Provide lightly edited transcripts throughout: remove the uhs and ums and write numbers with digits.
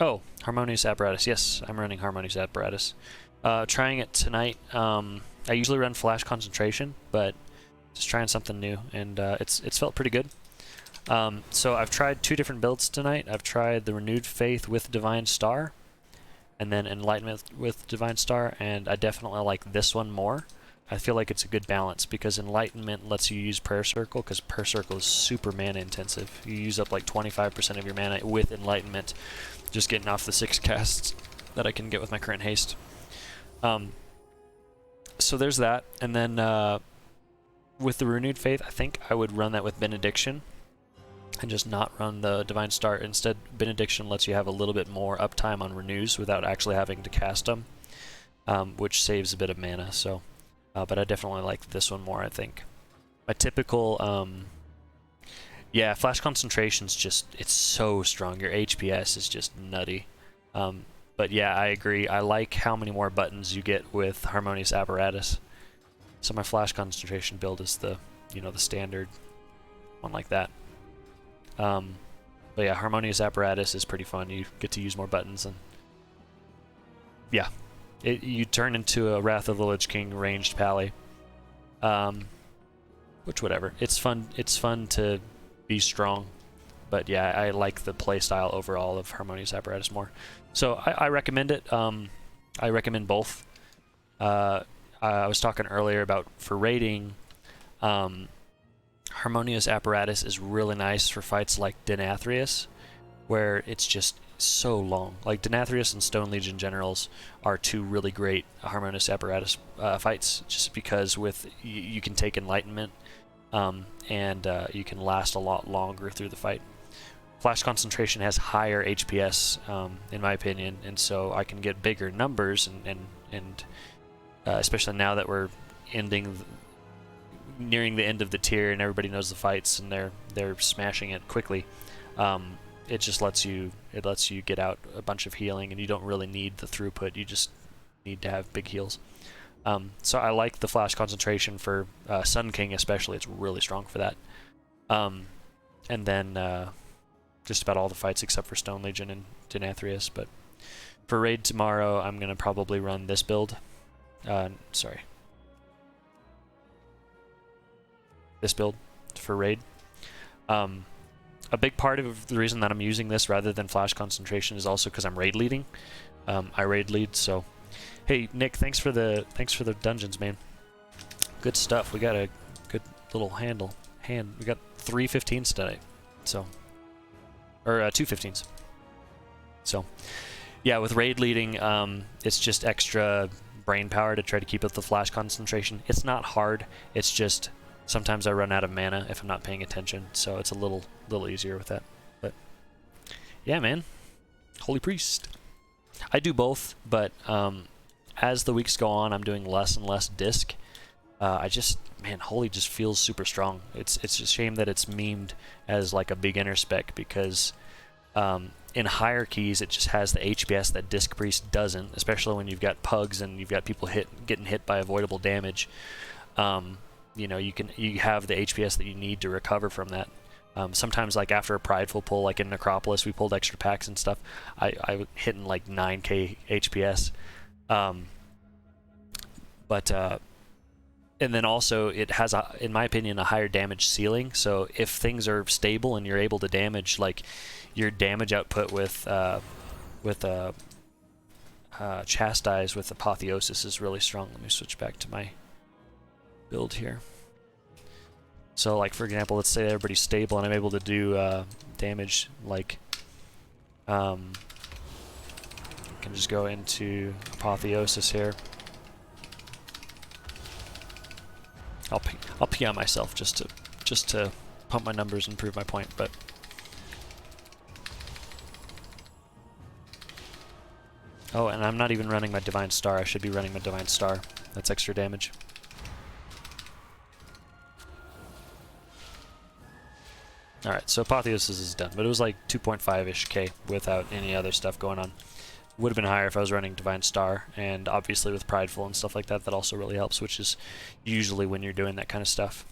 Oh, Harmonious Apparatus. Yes, I'm running Harmonious Apparatus. Trying it tonight. I usually run Flash Concentration, but just trying something new, and it's felt pretty good. So I've tried 2 different builds tonight. I've tried the Renewed Faith with Divine Star, and then Enlightenment with Divine Star, and I definitely like this one more. I feel like it's a good balance because Enlightenment lets you use Prayer Circle, because Prayer Circle is super mana intensive. You use up like 25% of your mana with Enlightenment, just getting off the 6 casts that I can get with my current haste. So there's that, and then with the Renewed Faith, I think I would run that with Benediction and just not run the Divine Star. Instead, Benediction lets you have a little bit more uptime on renews without actually having to cast them, which saves a bit of mana. So, but I definitely like this one more, I think. My typical, yeah, Flash Concentration's just, it's so strong. Your HPS is just nutty. But yeah, I agree. I like how many more buttons you get with Harmonious Apparatus. So my Flash Concentration build is the, the standard one like that. But yeah, Harmonious Apparatus is pretty fun. You get to use more buttons, and yeah, you turn into a Wrath of the Lich King ranged pally. Which whatever. It's fun. It's fun to be strong. But yeah, I like the playstyle overall of Harmonious Apparatus more. So I recommend it. I recommend both. I was talking earlier about for raiding. Harmonious Apparatus is really nice for fights like Denathrius, where it's just so long. Like Denathrius and Stone Legion Generals are 2 really great Harmonious Apparatus fights, just because with you can take Enlightenment, and you can last a lot longer through the fight. Flash Concentration has higher HPS, in my opinion, and so I can get bigger numbers, and especially now that we're nearing the end of the tier and everybody knows the fights and they're smashing it quickly. It just lets you get out a bunch of healing, and you don't really need the throughput. You just need to have big heals. So I like the Flash Concentration for Sun King especially. It's really strong for that. And then just about all the fights except for Stone Legion and Denathrius. But for raid tomorrow, I'm gonna probably run this build. This build for raid. A big part of the reason that I'm using this rather than Flash Concentration is also because I'm raid leading. I raid lead, so hey Nick, thanks for the dungeons, man. Good stuff. We got a good little hand. We got 3 15s tonight, so or 2 15s. So yeah, with raid leading, it's just extra brain power to try to keep up the Flash Concentration. It's not hard. It's just sometimes I run out of mana if I'm not paying attention, so it's a little easier with that. But yeah, man, Holy Priest. I do both, but as the weeks go on, I'm doing less and less disc. Man, Holy just feels super strong. It's a shame that it's memed as like a beginner spec, because in higher keys it just has the HPS that Disc Priest doesn't, especially when you've got pugs and you've got people getting hit by avoidable damage. You have the HPS that you need to recover from that. Sometimes, like after a prideful pull, like in Necropolis, we pulled extra packs and stuff. I hitting like 9k HPS. And then also it has, in my opinion, a higher damage ceiling. So if things are stable and you're able to damage, like your damage output with Chastise with Apotheosis is really strong. Let me switch back to my build here. So like for example, let's say everybody's stable and I'm able to do damage like I can just go into Apotheosis here. I'll pee on myself just to pump my numbers and prove my point, but oh, and I'm not even running my Divine Star. I should be running my Divine Star. That's extra damage. Alright, so Apotheosis is done, but it was like 2.5-ish K without any other stuff going on. Would have been higher if I was running Divine Star, and obviously with Prideful and stuff like that, that also really helps, which is usually when you're doing that kind of stuff.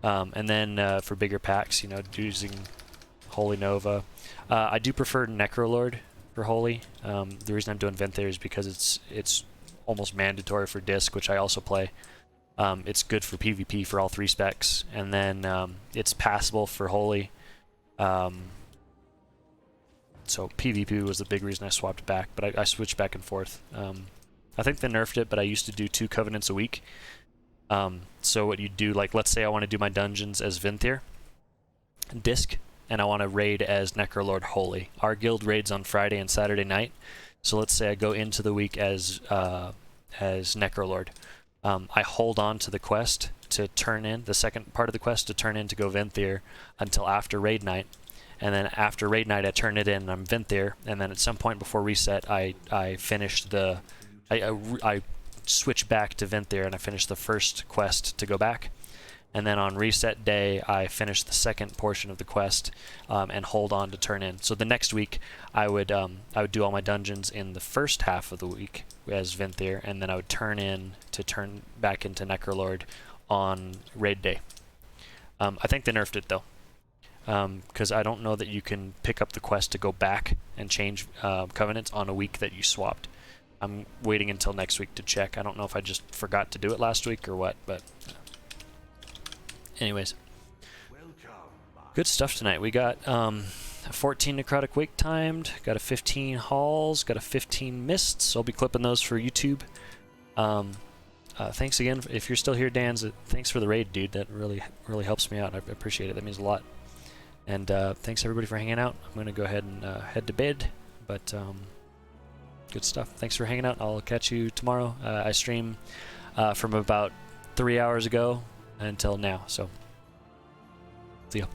And then for bigger packs, using Holy Nova. I do prefer Necrolord for Holy. The reason I'm doing Venthyr is because it's almost mandatory for Disc, which I also play. It's good for PvP for all 3 specs, and then it's passable for Holy. So PvP was the big reason I swapped back, but I switched back and forth. I think they nerfed it, but I used to do 2 Covenants a week. So what you do, like, let's say I want to do my dungeons as Venthyr, Disc, and I want to raid as Necrolord Holy. Our guild raids on Friday and Saturday night, so let's say I go into the week as Necrolord. I hold on to the quest to turn in, the second part of the quest to turn in to go Venthyr until after raid night. And then after raid night, I turn it in and I'm Venthyr. And then at some point before reset, I finish the... I switch back to Venthyr and I finish the first quest to go back. And then on reset day, I finish the second portion of the quest and hold on to turn in. So the next week, I would do all my dungeons in the first half of the week as Venthyr, and then I would turn back into Necrolord on raid day. I think they nerfed it though, because I don't know that you can pick up the quest to go back and change covenants on a week that you swapped. I'm waiting until next week to check. I don't know if I just forgot to do it last week or what, but anyways. Good stuff tonight. We got a 14 Necrotic Wake timed, got a 15 Halls, got a 15 Mists, so I'll be clipping those for YouTube. Thanks again, if you're still here, Dan, thanks for the raid, dude. That really helps me out. I appreciate it. That means a lot. And thanks everybody for hanging out. I'm going to go ahead and head to bed, but good stuff. Thanks for hanging out. I'll catch you tomorrow. I stream from about 3 hours ago until now, so see ya.